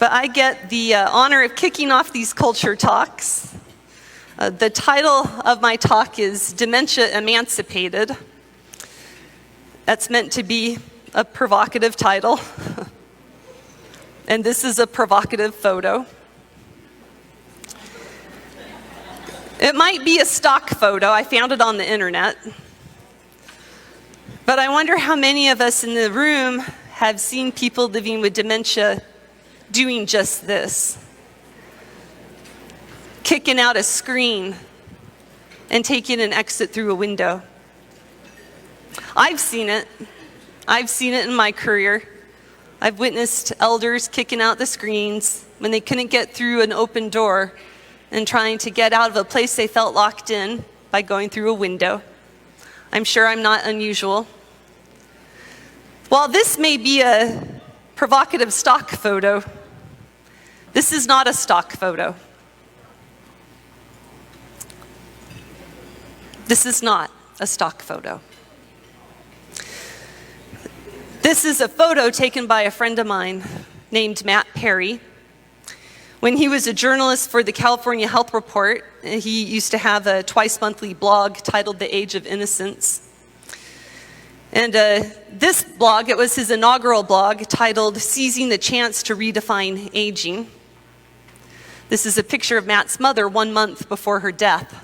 But I get the honor of kicking off these culture talks. The title of my talk is Dementia Emancipated. That's meant to be a provocative title. And this is a provocative photo. It might be a stock photo. I found it on the internet. But I wonder how many of us in the room have seen people living with dementia doing just this. Kicking out a screen and taking an exit through a window. I've seen it. I've seen it in my career. I've witnessed elders kicking out the screens when they couldn't get through an open door and trying to get out of a place they felt locked in by going through a window. I'm sure I'm not unusual. While this may be a provocative stock photo, this is not a stock photo. This is not a stock photo. This is a photo taken by a friend of mine named Matt Perry. When he was a journalist for the California Health Report, he used to have a twice-monthly blog titled The Age of Innocence. And this blog, it was his inaugural blog titled Seizing the Chance to Redefine Aging. This is a picture of Matt's mother 1 month before her death.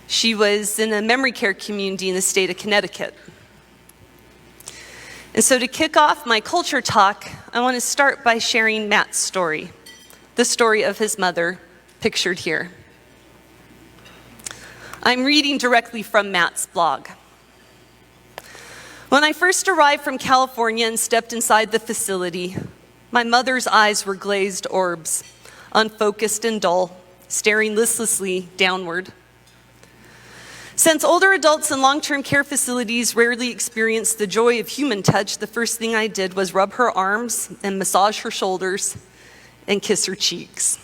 She was in a memory care community in the state of Connecticut. And so to kick off my culture talk, I want to start by sharing Matt's story, the story of his mother, pictured here. I'm reading directly from Matt's blog. When I first arrived from California and stepped inside the facility, my mother's eyes were glazed orbs, unfocused and dull, staring listlessly downward. Since older adults in long-term care facilities rarely experience the joy of human touch, the first thing I did was rub her arms and massage her shoulders and kiss her cheeks.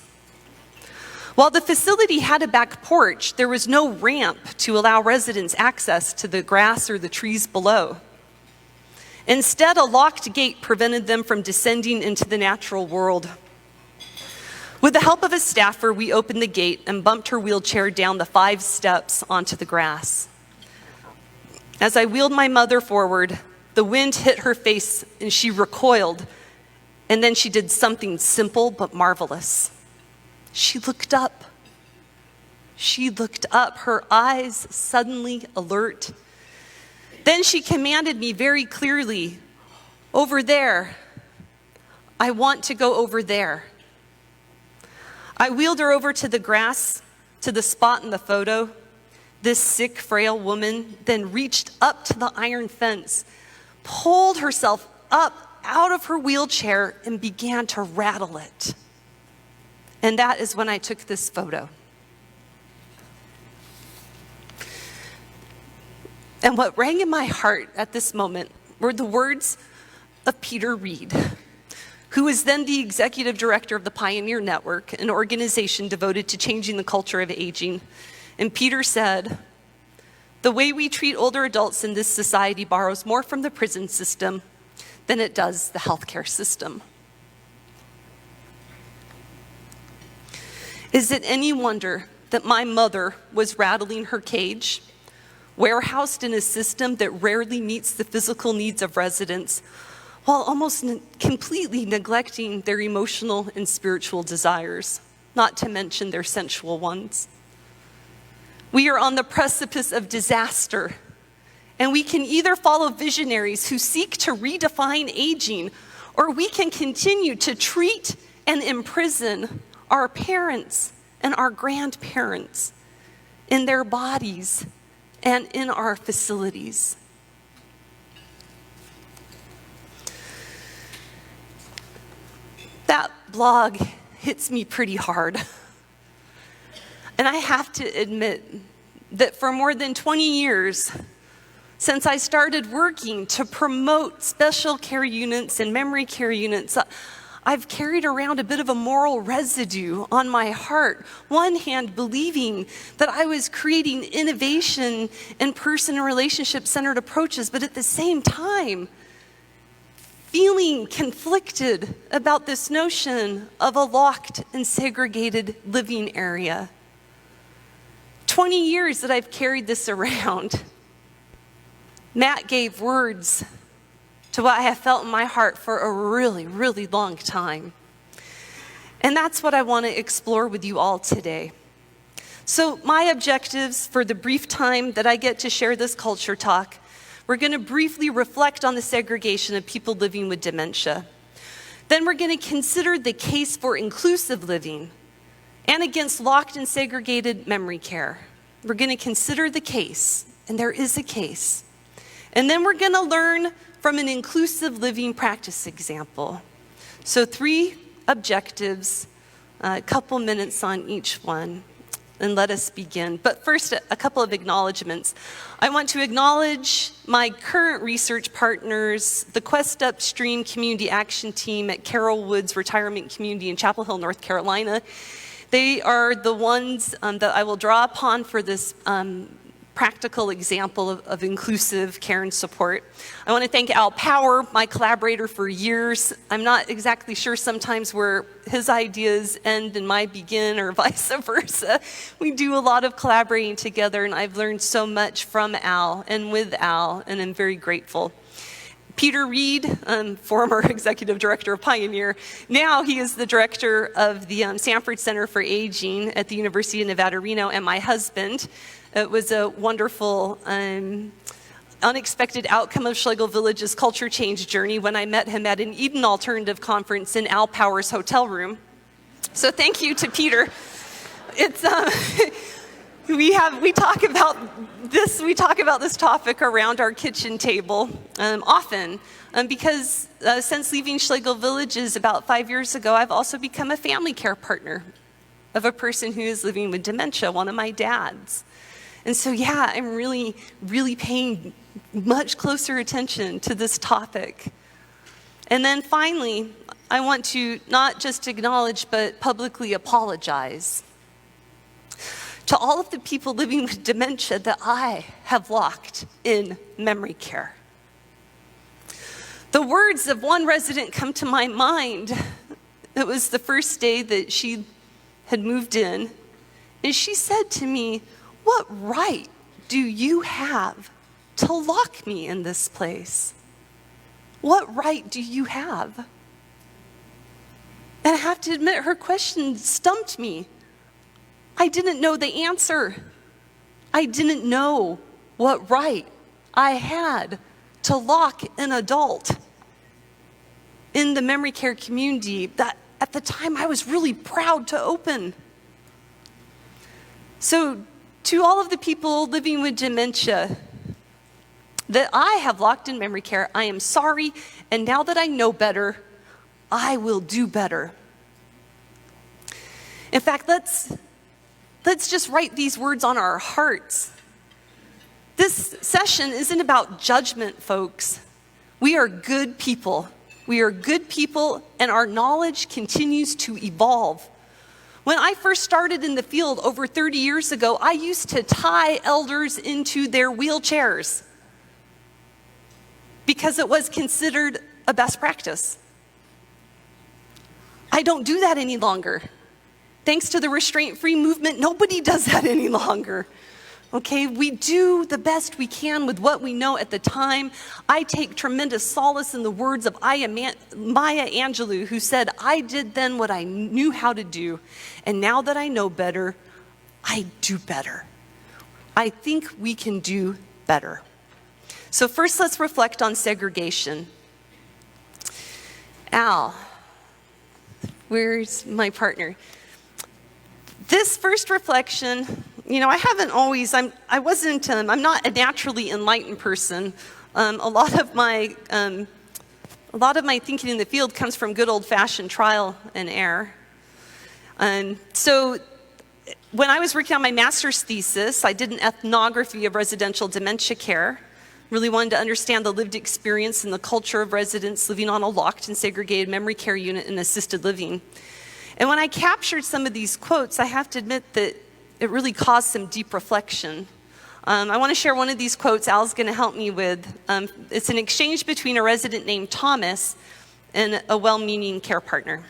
While the facility had a back porch, there was no ramp to allow residents access to the grass or the trees below. Instead, a locked gate prevented them from descending into the natural world. With the help of a staffer, we opened the gate and bumped her wheelchair down the 5 steps onto the grass. As I wheeled my mother forward, the wind hit her face and she recoiled, and then she did something simple but marvelous. She looked up. She looked up, her eyes suddenly alert. Then she commanded me very clearly, "Over there. I want to go over there." I wheeled her over to the grass, to the spot in the photo. This sick, frail woman then reached up to the iron fence, pulled herself up out of her wheelchair, and began to rattle it. And that is when I took this photo. And what rang in my heart at this moment were the words of Peter Reed, who was then the executive director of the Pioneer Network, an organization devoted to changing the culture of aging. And Peter said, "The way we treat older adults in this society borrows more from the prison system than it does the healthcare system." Is it any wonder that my mother was rattling her cage, warehoused in a system that rarely meets the physical needs of residents, while almost completely neglecting their emotional and spiritual desires, not to mention their sensual ones? We are on the precipice of disaster, and we can either follow visionaries who seek to redefine aging, or we can continue to treat and imprison our parents and our grandparents in their bodies and in our facilities. That blog hits me pretty hard. And I have to admit that for more than 20 years, since I started working to promote special care units and memory care units, I've carried around a bit of a moral residue on my heart. One hand believing that I was creating innovation and person and relationship-centered approaches, but at the same time, feeling conflicted about this notion of a locked and segregated living area. 20 years that I've carried this around. Matt gave words to what I have felt in my heart for a really, really long time. And that's what I want to explore with you all today. So my objectives for the brief time that I get to share this culture talk, we're going to briefly reflect on the segregation of people living with dementia. Then we're going to consider the case for inclusive living and against locked and segregated memory care. We're going to consider the case, and there is a case. And then we're going to learn from an inclusive living practice example. So 3 objectives, a couple minutes on each one, and let us begin. But first, a couple of acknowledgments. I want to acknowledge my current research partners, the Quest Upstream Community Action Team at Carroll Woods Retirement Community in Chapel Hill, North Carolina. They are the ones that I will draw upon for this practical example of inclusive care and support. I want to thank Al Power, my collaborator for years. I'm not exactly sure sometimes where his ideas end and mine begin or vice versa. We do a lot of collaborating together, and I've learned so much from Al and with Al, and I'm very grateful. Peter Reed, former executive director of Pioneer. Now he is the director of the Sanford Center for Aging at the University of Nevada, Reno, and my husband. It was a wonderful, unexpected outcome of Schlegel Village's culture change journey when I met him at an Eden Alternative Conference in Al Power's hotel room. So thank you to Peter. It's we talk about this topic around our kitchen table often because since leaving Schlegel Villages about 5 years ago, I've also become a family care partner of a person who is living with dementia, one of my dads. And so, yeah, I'm really, really paying much closer attention to this topic. And then finally, I want to not just acknowledge, but publicly apologize to all of the people living with dementia that I have locked in memory care. The words of one resident come to my mind. It was the first day that she had moved in, and she said to me, "What right do you have to lock me in this place? What right do you have?" And I have to admit, her question stumped me. I didn't know the answer. I didn't know what right I had to lock an adult in the memory care community that at the time I was really proud to open. So, to all of the people living with dementia that I have locked in memory care, I am sorry, and now that I know better, I will do better. In fact, let's just write these words on our hearts. This session isn't about judgment, folks. We are good people. We are good people, and our knowledge continues to evolve. When I first started in the field over 30 years ago, I used to tie elders into their wheelchairs because it was considered a best practice. I don't do that any longer. Thanks to the restraint-free movement, nobody does that any longer. Okay, we do the best we can with what we know at the time. I take tremendous solace in the words of Maya Angelou, who said, "I did then what I knew how to do, and now that I know better, I do better." I think we can do better. So first, let's reflect on segregation. Al, where's my partner? This first reflection, I'm not a naturally enlightened person. A lot of my thinking in the field comes from good old-fashioned trial and error. So when I was working on my master's thesis, I did an ethnography of residential dementia care. Really wanted to understand the lived experience and the culture of residents living on a locked and segregated memory care unit in assisted living. And when I captured some of these quotes, I have to admit that it really caused some deep reflection. I want to share one of these quotes Al's going to help me with. It's an exchange between a resident named Thomas and a well-meaning care partner.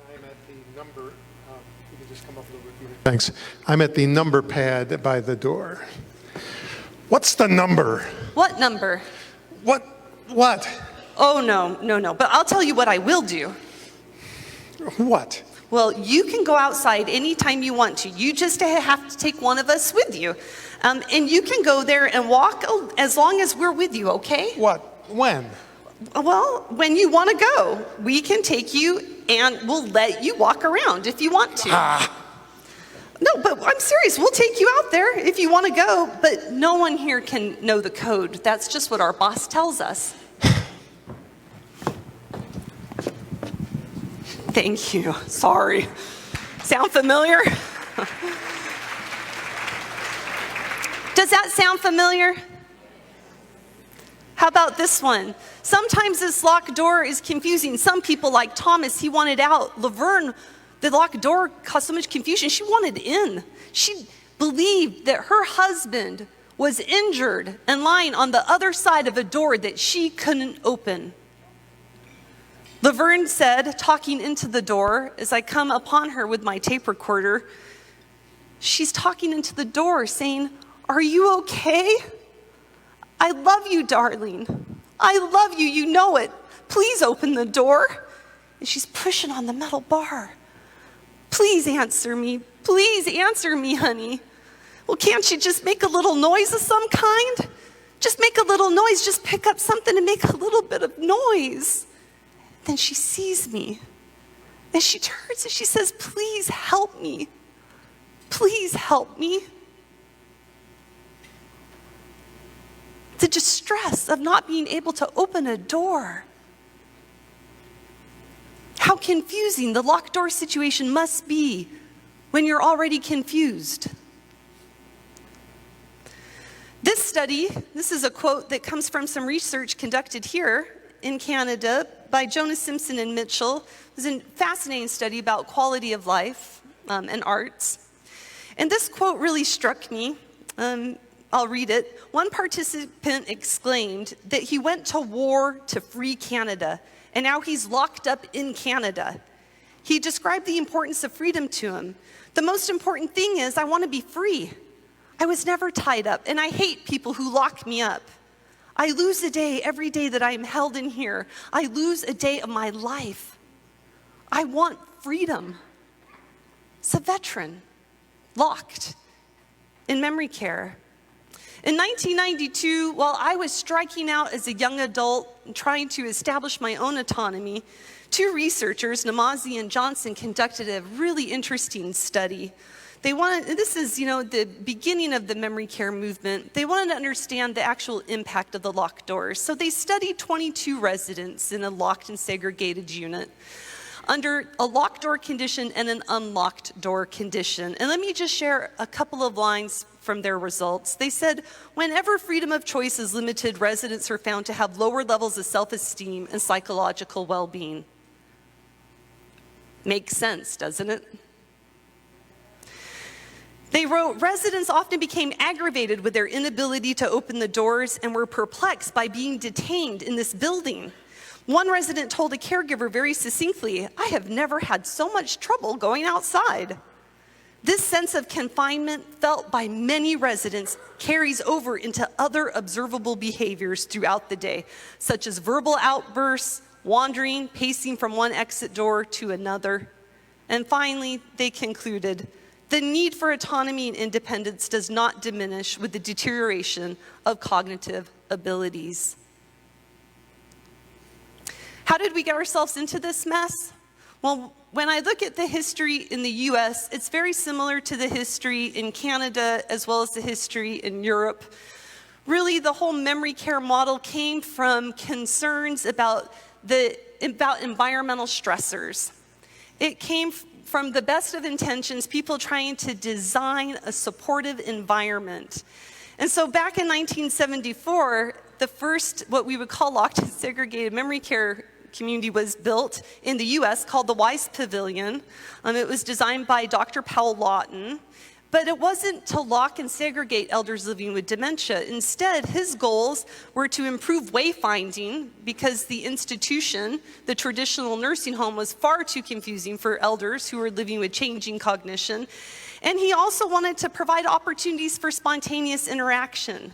I'm at the number, you can just come up a little bit. Thanks. I'm at the number pad by the door. What's the number? What number? What? Oh, no. But I'll tell you what I will do. What? Well, you can go outside anytime you want to. You just have to take one of us with you. And you can go there and walk as long as we're with you, okay? What? When? Well, when you want to go. We can take you and we'll let you walk around if you want to. No, but I'm serious. We'll take you out there if you want to go. But no one here can know the code. That's just what our boss tells us. Thank you. Sorry. Sound familiar? Does that sound familiar? How about this one? Sometimes this locked door is confusing. Some people, like Thomas, he wanted out. Laverne, the locked door caused so much confusion. She wanted in. She believed that her husband was injured and lying on the other side of a door that she couldn't open. Laverne said, talking into the door, as I come upon her with my tape recorder, she's talking into the door saying, "Are you okay? I love you, darling. I love you, you know it. Please open the door." And she's pushing on the metal bar. "Please answer me. Please answer me, honey." "Well, can't you just make a little noise of some kind? Just make a little noise. Just pick up something and make a little bit of noise." Then she sees me. And she turns and she says, "Please help me. Please help me." The distress of not being able to open a door. How confusing the locked door situation must be when you're already confused. This study, this is a quote that comes from some research conducted here in Canada by Jonas Simpson and Mitchell. It was a fascinating study about quality of life and arts. And this quote really struck me. I'll read it. One participant exclaimed that he went to war to free Canada, and now he's locked up in Canada. He described the importance of freedom to him. "The most important thing is I want to be free. I was never tied up, and I hate people who lock me up. I lose a day every day that I am held in here. I lose a day of my life. I want freedom." It's a veteran, locked in memory care. In 1992, while I was striking out as a young adult and trying to establish my own autonomy, two researchers, Namazi and Johnson, conducted a really interesting study. This is, the beginning of the memory care movement. They wanted to understand the actual impact of the locked doors. So they studied 22 residents in a locked and segregated unit under a locked door condition and an unlocked door condition. And let me just share a couple of lines from their results. They said, whenever freedom of choice is limited, residents are found to have lower levels of self-esteem and psychological well-being. Makes sense, doesn't it? They wrote, residents often became aggravated with their inability to open the doors and were perplexed by being detained in this building. One resident told a caregiver very succinctly, "I have never had so much trouble going outside." This sense of confinement felt by many residents carries over into other observable behaviors throughout the day, such as verbal outbursts, wandering, pacing from one exit door to another. And finally, they concluded, the need for autonomy and independence does not diminish with the deterioration of cognitive abilities. How did we get ourselves into this mess? Well, when I look at the history in the US, it's very similar to the history in Canada as well as the history in Europe. Really, the whole memory care model came from concerns about environmental stressors. It came from the best of intentions, people trying to design a supportive environment. And so back in 1974, the first, what we would call locked and segregated memory care community was built in the US called the Weiss Pavilion. It was designed by Dr. Powell Lawton. But it wasn't to lock and segregate elders living with dementia. Instead, his goals were to improve wayfinding because the institution, the traditional nursing home, was far too confusing for elders who were living with changing cognition. And he also wanted to provide opportunities for spontaneous interaction.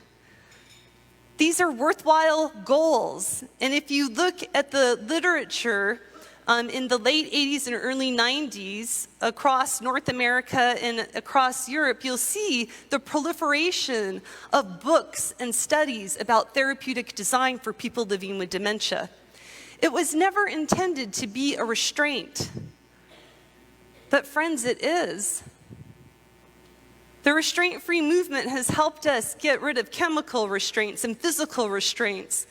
These are worthwhile goals. And if you look at the literature, in the late 80s and early 90s, across North America and across Europe, you'll see the proliferation of books and studies about therapeutic design for people living with dementia. It was never intended to be a restraint. But friends, it is. The restraint-free movement has helped us get rid of chemical restraints and physical restraints.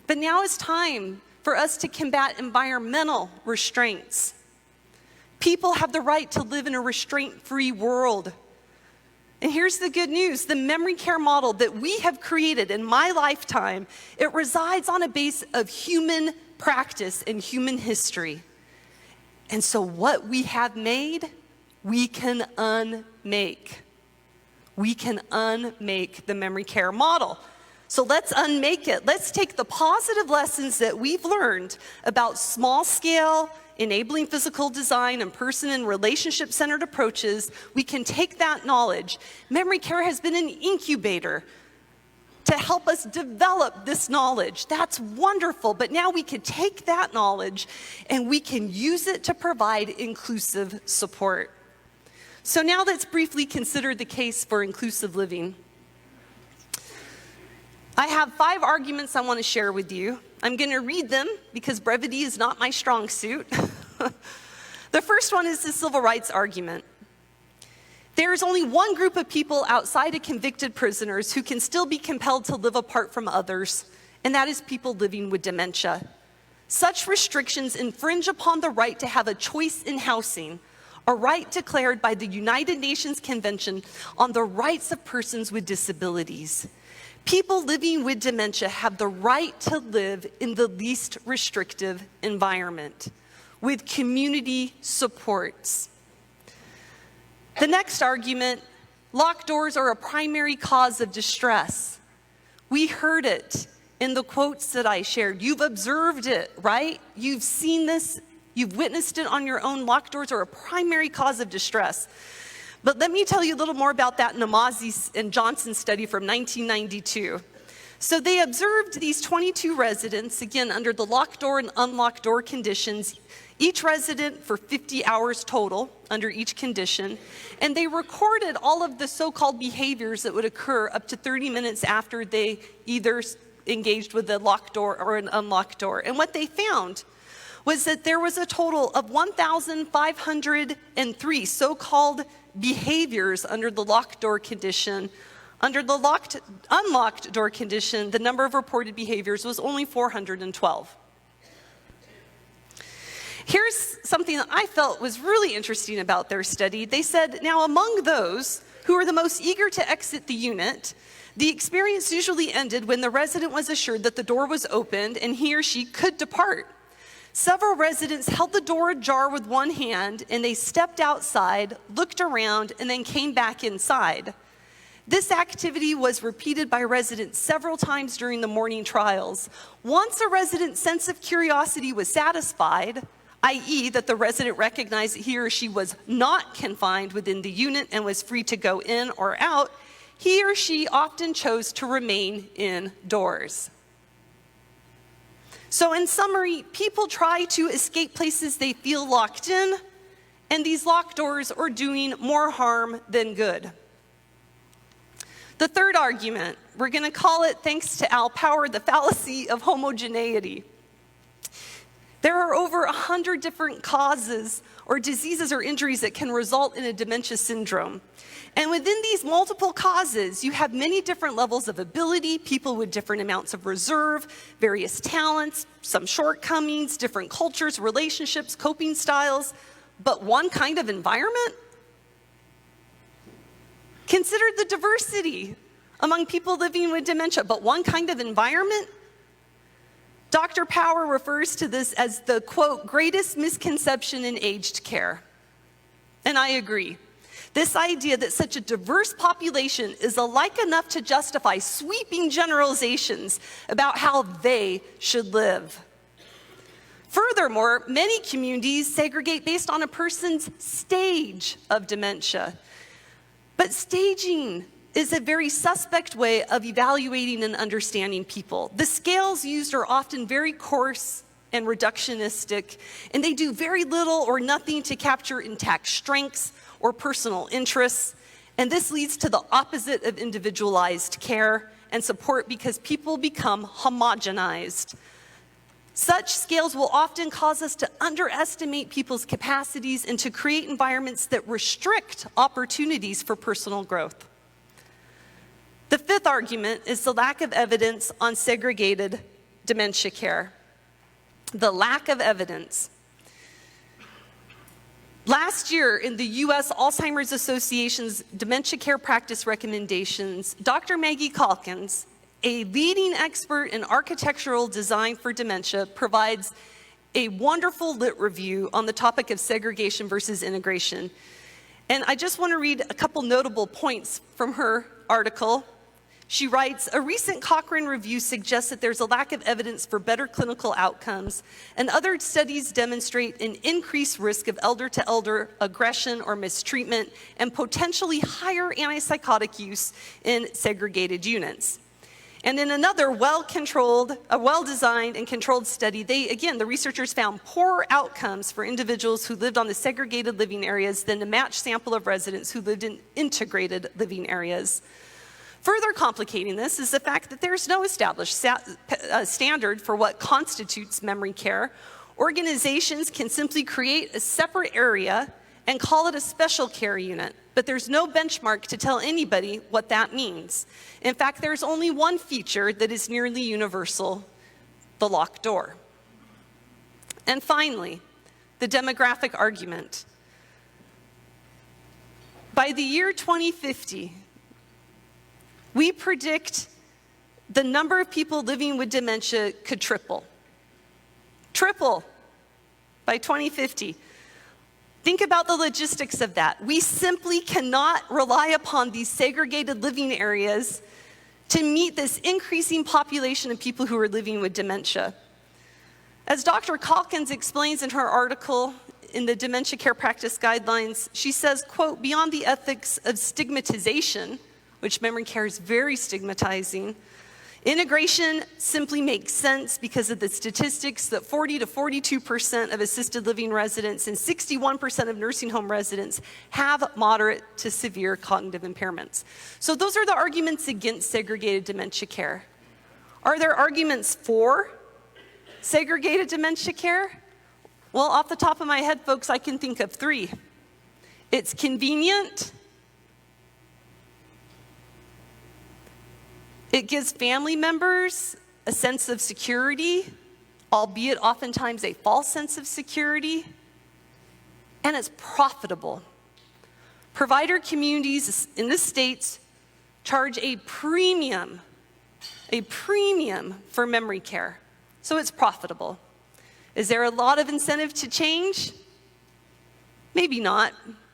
But now it's time for us to combat environmental restraints. People have the right to live in a restraint-free world. And here's the good news. The memory care model that we have created in my lifetime, it resides on a base of human practice and human history. And so what we have made, we can unmake. We can unmake the memory care model. So let's unmake it. Let's take the positive lessons that we've learned about small scale, enabling physical design and person and relationship-centered approaches. We can take that knowledge. Memory care has been an incubator to help us develop this knowledge. That's wonderful, but now we can take that knowledge and we can use it to provide inclusive support. So now let's briefly consider the case for inclusive living. I have 5 arguments I want to share with you. I'm going to read them because brevity is not my strong suit. The first one is the civil rights argument. There is only one group of people outside of convicted prisoners who can still be compelled to live apart from others, and that is people living with dementia. Such restrictions infringe upon the right to have a choice in housing, a right declared by the United Nations Convention on the Rights of Persons with Disabilities. People living with dementia have the right to live in the least restrictive environment with community supports. The next argument, locked doors are a primary cause of distress. We heard it in the quotes that I shared. You've observed it, right? You've seen this, you've witnessed it on your own. Locked doors are a primary cause of distress. But let me tell you a little more about that Namazi and Johnson study from 1992. So they observed these 22 residents, again, under the locked door and unlocked door conditions, each resident for 50 hours total under each condition, and they recorded all of the so-called behaviors that would occur up to 30 minutes after they either engaged with a locked door or an unlocked door. And what they found was that there was a total of 1,503 so-called behaviors under the locked door condition. Under the unlocked door condition, the number of reported behaviors was only 412. Here's something that I felt was really interesting about their study. They said, now among those who were the most eager to exit the unit, the experience usually ended when the resident was assured that the door was opened and he or she could depart. Several residents held the door ajar with one hand and they stepped outside, looked around, and then came back inside. This activity was repeated by residents several times during the morning trials. Once a resident's sense of curiosity was satisfied, i.e. that the resident recognized that he or she was not confined within the unit and was free to go in or out, he or she often chose to remain indoors. So in summary, people try to escape places they feel locked in, and these locked doors are doing more harm than good. The third argument, we're going to call it, thanks to Al Power, the fallacy of homogeneity. There are over 100 different causes or diseases or injuries that can result in a dementia syndrome. And within these multiple causes, you have many different levels of ability, people with different amounts of reserve, various talents, some shortcomings, different cultures, relationships, coping styles, but one kind of environment? Consider the diversity among people living with dementia, but one kind of environment? Dr. Power refers to this as the, quote, greatest misconception in aged care. And I agree. This idea that such a diverse population is alike enough to justify sweeping generalizations about how they should live. Furthermore, many communities segregate based on a person's stage of dementia. But staging is a very suspect way of evaluating and understanding people. The scales used are often very coarse and reductionistic, and they do very little or nothing to capture intact strengths or personal interests, and this leads to the opposite of individualized care and support because people become homogenized. Such scales will often cause us to underestimate people's capacities and to create environments that restrict opportunities for personal growth. The fifth argument is the lack of evidence on segregated dementia care. The lack of evidence. Last year, in the U.S. Alzheimer's Association's dementia care practice recommendations, Dr. Maggie Calkins, a leading expert in architectural design for dementia, provides a wonderful lit review on the topic of segregation versus integration. And I just want to read a couple notable points from her article. She writes, a recent Cochrane review suggests that there's a lack of evidence for better clinical outcomes, and other studies demonstrate an increased risk of elder-to-elder aggression or mistreatment and potentially higher antipsychotic use in segregated units. And in another well-designed and controlled study, the researchers found poorer outcomes for individuals who lived on the segregated living areas than a matched sample of residents who lived in integrated living areas. Further complicating this is the fact that there's no established standard for what constitutes memory care. Organizations can simply create a separate area and call it a special care unit, but there's no benchmark to tell anybody what that means. In fact, there's only one feature that is nearly universal: the locked door. And finally, the demographic argument. By the year 2050, we predict the number of people living with dementia could triple. Triple by 2050. Think about the logistics of that. We simply cannot rely upon these segregated living areas to meet this increasing population of people who are living with dementia. As Dr. Calkins explains in her article in the Dementia Care Practice Guidelines, she says, quote, beyond the ethics of stigmatization, which memory care is very stigmatizing, integration simply makes sense because of the statistics that 40 to 42% of assisted living residents and 61% of nursing home residents have moderate to severe cognitive impairments. So those are the arguments against segregated dementia care. Are there arguments for segregated dementia care? Well, off the top of my head, folks, I can think of three. It's convenient. It gives family members a sense of security, albeit oftentimes a false sense of security, and it's profitable. Provider communities in the states charge a premium for memory care, so it's profitable. Is there a lot of incentive to change? Maybe not.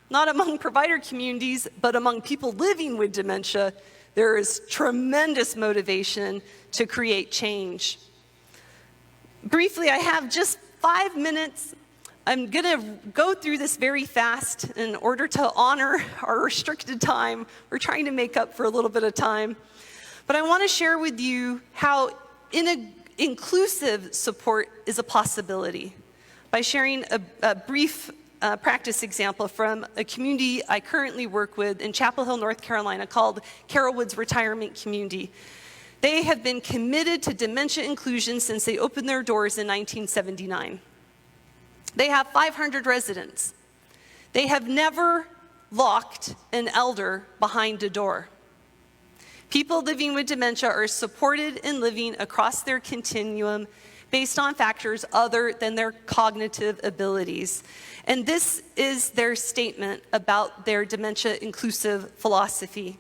Not among provider communities, but among people living with dementia, there is tremendous motivation to create change. Briefly, I have just 5 minutes. I'm going to go through this very fast in order to honor our restricted time. We're trying to make up for a little bit of time. But I want to share with you how inclusive support is a possibility by sharing a brief practice example from a community I currently work with in Chapel Hill, North Carolina, called Carrollwood's Retirement Community. They have been committed to dementia inclusion since they opened their doors in 1979. They have 500 residents. They have never locked an elder behind a door. People living with dementia are supported in living across their continuum based on factors other than their cognitive abilities. And this is their statement about their dementia inclusive philosophy.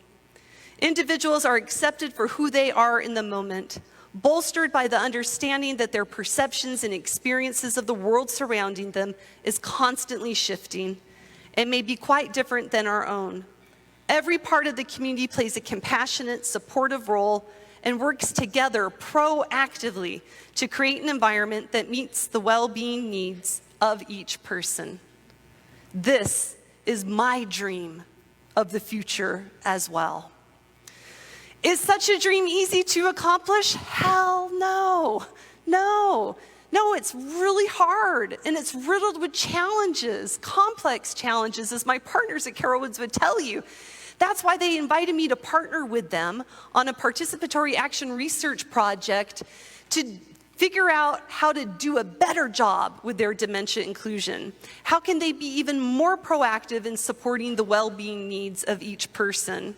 Individuals are accepted for who they are in the moment, bolstered by the understanding that their perceptions and experiences of the world surrounding them is constantly shifting, and may be quite different than our own. Every part of the community plays a compassionate, supportive role and works together proactively to create an environment that meets the well-being needs of each person. This is my dream of the future as well. Is such a dream easy to accomplish? Hell no. No, it's really hard, and it's riddled with challenges, complex challenges, as my partners at Carolwoods would tell you. That's why they invited me to partner with them on a participatory action research project to figure out how to do a better job with their dementia inclusion. How can they be even more proactive in supporting the well-being needs of each person?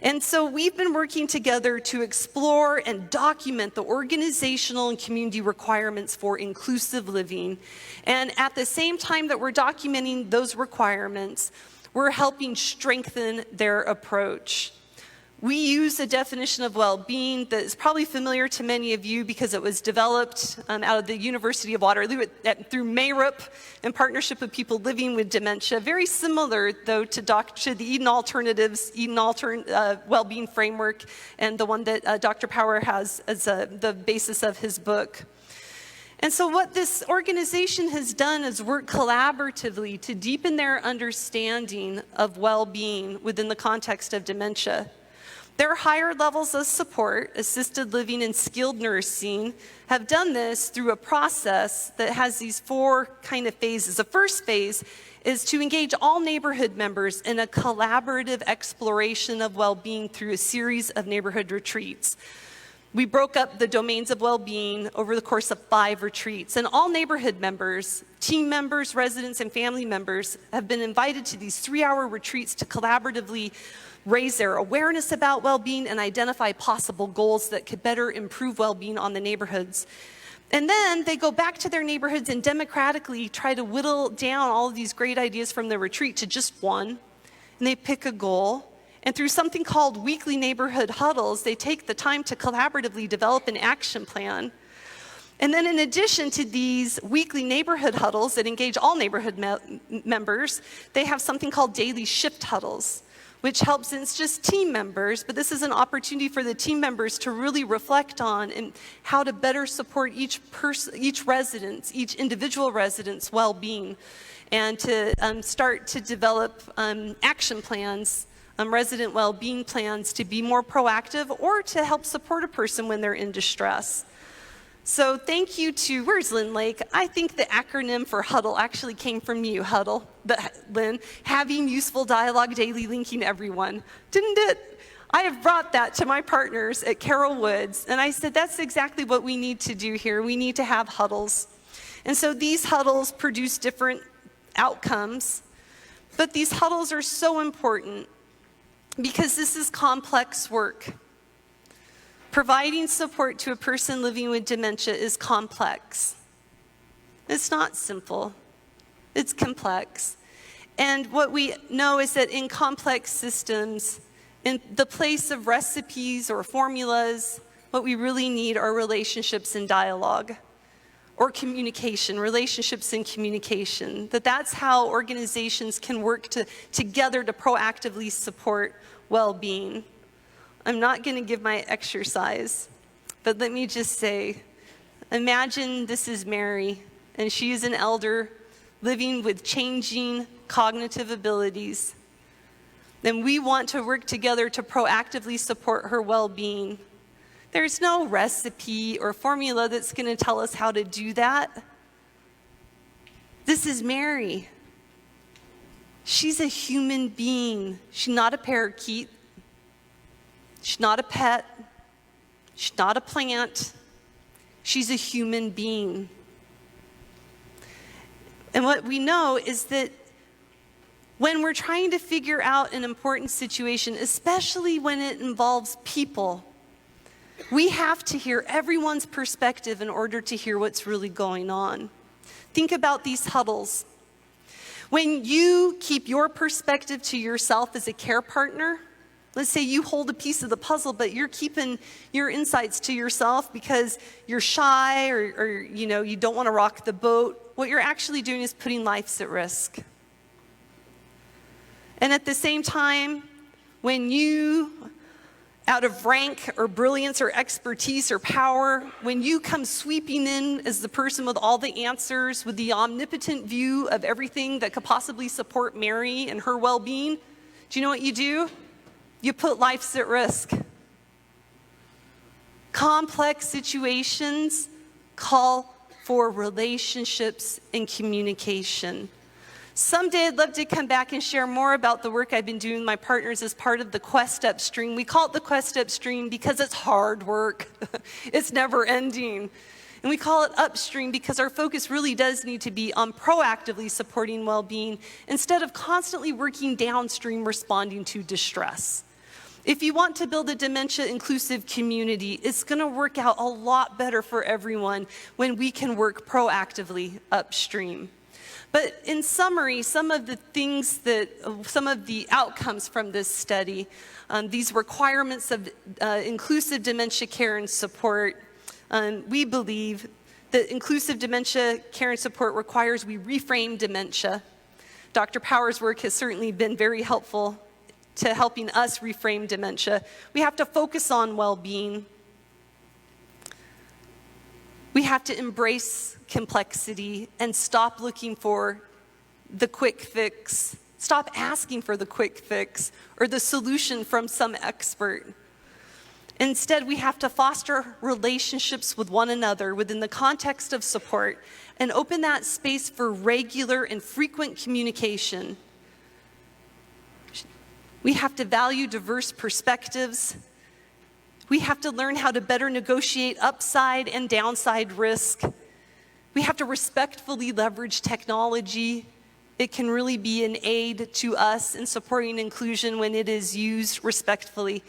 And so we've been working together to explore and document the organizational and community requirements for inclusive living. And at the same time that we're documenting those requirements, we're helping strengthen their approach. We use a definition of well-being that is probably familiar to many of you because it was developed out of the University of Waterloo through MARIP in partnership with people living with dementia. Very similar, though, to the Eden Alternatives, well-being framework, and the one that Dr. Power has as the basis of his book. And so what this organization has done is work collaboratively to deepen their understanding of well-being within the context of dementia. Their higher levels of support, assisted living and skilled nursing, have done this through a process that has these four kind of phases. The first phase is to engage all neighborhood members in a collaborative exploration of well-being through a series of neighborhood retreats. We broke up the domains of well-being over the course of 5 retreats, and all neighborhood members, team members, residents, and family members have been invited to these 3-hour retreats to collaboratively raise their awareness about well-being and identify possible goals that could better improve well-being on the neighborhoods. And then they go back to their neighborhoods and democratically try to whittle down all of these great ideas from the retreat to just one, and they pick a goal. And through something called weekly neighborhood huddles, they take the time to collaboratively develop an action plan. And then in addition to these weekly neighborhood huddles that engage all neighborhood members, they have something called daily shift huddles, which helps, and it's just team members, but this is an opportunity for the team members to really reflect on and how to better support each individual resident's well-being, and to start to develop action plans, resident well-being plans to be more proactive or to help support a person when they're in distress. So thank you to, where's Lynn Lake? I think the acronym for HUDDLE actually came from you, HUDDLE, Lynn, having useful dialogue daily linking everyone. Didn't it? I have brought that to my partners at Carolwoods, and I said that's exactly what we need to do here. We need to have huddles. And so these huddles produce different outcomes, but these huddles are so important because this is complex work. Providing support to a person living with dementia is complex. It's not simple. It's complex. And what we know is that in complex systems, in the place of recipes or formulas, what we really need are relationships and dialogue, or communication, relationships and communication. That's how organizations can work together to proactively support well-being. I'm not going to give my exercise, but let me just say, imagine this is Mary, and she is an elder living with changing cognitive abilities. And we want to work together to proactively support her well-being. There's no recipe or formula that's going to tell us how to do that. This is Mary. She's a human being. She's not a parakeet. She's not a pet. She's not a plant. She's a human being. And what we know is that when we're trying to figure out an important situation, especially when it involves people, we have to hear everyone's perspective in order to hear what's really going on. Think about these huddles. When you keep your perspective to yourself as a care partner, let's say you hold a piece of the puzzle, but you're keeping your insights to yourself because you're shy or you don't want to rock the boat. What you're actually doing is putting lives at risk. And at the same time, when you, out of rank or brilliance or expertise or power, when you come sweeping in as the person with all the answers, with the omnipotent view of everything that could possibly support Mary and her well-being, do you know what you do? You put lives at risk. Complex situations call for relationships and communication. Someday I'd love to come back and share more about the work I've been doing with my partners as part of the Quest Upstream. We call it the Quest Upstream because it's hard work. It's never ending. And we call it upstream because our focus really does need to be on proactively supporting well-being instead of constantly working downstream responding to distress. If you want to build a dementia-inclusive community, it's going to work out a lot better for everyone when we can work proactively upstream. But in summary, some of the outcomes from this study, these requirements of inclusive dementia care and support, we believe that inclusive dementia care and support requires we reframe dementia. Dr. Power's work has certainly been very helpful to helping us reframe dementia. We have to focus on well-being. We have to embrace complexity and stop looking for the quick fix. Stop asking for the quick fix or the solution from some expert. Instead, we have to foster relationships with one another within the context of support and open that space for regular and frequent communication. We have to value diverse perspectives. We have to learn how to better negotiate upside and downside risk. We have to respectfully leverage technology. It can really be an aid to us in supporting inclusion when it is used respectfully.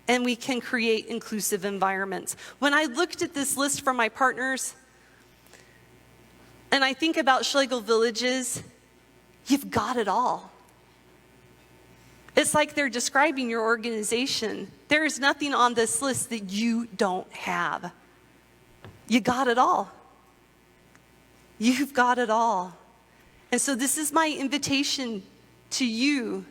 And we can create inclusive environments. When I looked at this list from my partners, and I think about Schlegel Villages, you've got it all. It's like they're describing your organization. There is nothing on this list that you don't have. You got it all. You've got it all. And so this is my invitation to you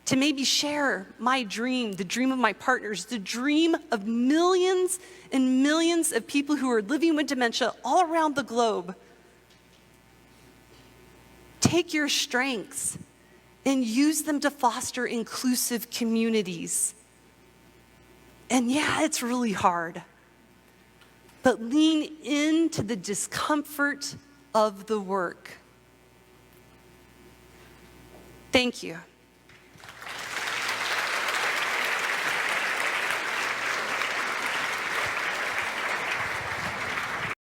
to maybe share my dream, the dream of my partners, the dream of millions and millions of people who are living with dementia all around the globe. Take your strengths and use them to foster inclusive communities. And yeah, it's really hard, but lean into the discomfort of the work. Thank you.